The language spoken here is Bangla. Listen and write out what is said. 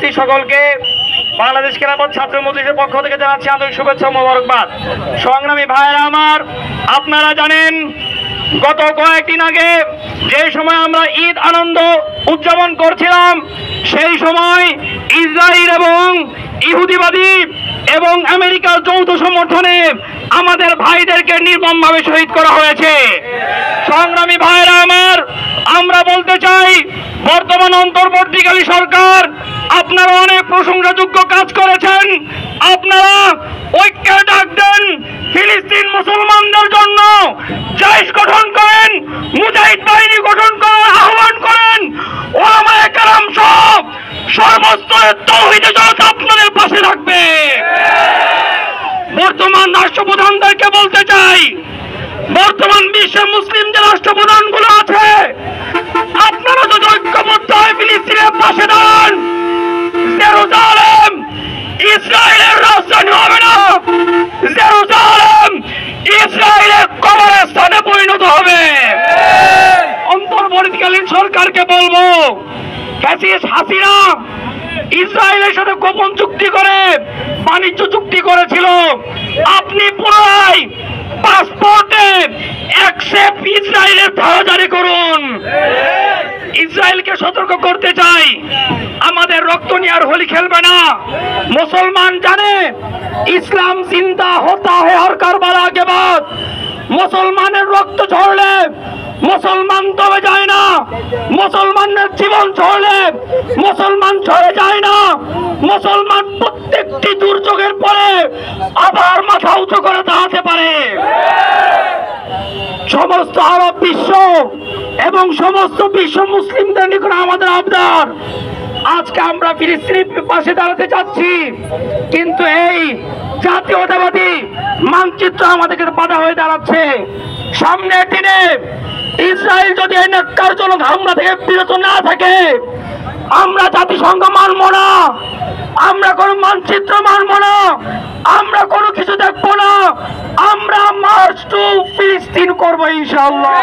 উপস্থিত সকলকে বাংলাদেশ খেলাফত ছাত্র মজলিসের পক্ষ থেকে জানাচ্ছি আন্তরিক শুভেচ্ছা ও মোবারকবাদ। সংগ্রামী ভাইয়েরা আমার, আপনারা জানেন গত কয়েকদিন আগে যে সময় আমরা ঈদ আনন্দ উদযাপন করছিলাম, সেই সময় ইসরায়েল এবং ইহুদিবাদী এবং আমেরিকার যৌথ সমর্থনে আমাদের ভাইদেরকে নির্মমভাবে শহীদ করা হয়েছে। সংগ্রামী ভাইয়েরা আমার, আমরা বলতে চাই বর্তমান অন্তর্বর্তীকালী সরকার আপনারা অনেক প্রশংসাযোগ্য কাজ করেছেন। আপনারা ঐক্যের ডাক দেন, ফিলিস্তিন মুসলমানদের জন্য জাইশ গঠন করেন, মুজাহিদ বাহিনী গঠন করার আহ্বান করেন। ওলামায়ে কেরাম সব সর্বস্তরের তাওহীদের জনতা আপনাদের পাশে থাকবে। বর্তমান রাষ্ট্রপ্রধানদেরকে বলতে চাই, বর্তমান বিশ্বের মুসলিম যে রাষ্ট্রপ্রধানগুলো আছে, আপনারা যদি ঐক্যবদ্ধ হয়ে ফিলিস্তিনের পাশে দাঁড়ান, জেরুজালেম ইসরায়েলের রাজধানী হবে না, জেরুজালেম ইসরায়েলের কবরস্থানে পরিণত হবে। অন্তর্বর্তীকালীন সরকারকে বলবো, ফ্যাসিস্ট হাসিনা ইসরায়েলের সাথে গোপন চুক্তি করে বাণিজ্য চুক্তি করেছিল, আপনি পুনরায় পাসপোর্টে একসেপ্ট ইসরায়েলের ধারা জারি করুন। ইসরায়েলকে সতর্ক করতে চাই, আমাদের রক্ত নিয়ে আর হোলি খেলবে না। মুসলমান জানে ইসলাম জিন্দা হতা হে হর কারবালা কে বাদ। মুসলমানের রক্ত ঝরলে মুসলমান দবে যায় না, মুসলমানের জীবন ঝরলে মুসলমান ঝরে যায় না। মুসলমান প্রত্যেকটি দুর্যোগের পরে আবার মাথা উঁচু করে দাঁড়াতে পারে। সমস্ত আরব বিশ্ব এবং সমস্ত বিশ্ব মুসলিমদের নিকট আমাদের আবদার, আজকে আমরা ফিলিস্তিনের পাশে দাঁড়াতে চাচ্ছি, কিন্তু এই জাতীয়তাবাদী মানচিত্র আমাদেরকে বাধা হয়ে দাঁড়াচ্ছে। সামনের দিনে ইসরায়েল যদি এই ন্যাক্কারজনক হামলা থেকে বিরত না থাকে, আমরা জাতিসংঘ মানব না, আমরা কোনো মানচিত্র মানব না, আমরা কোনো কিছু দেখবো না, আমরা মার্চ টু ফিলিস্তিন করবো ইনশাআল্লাহ।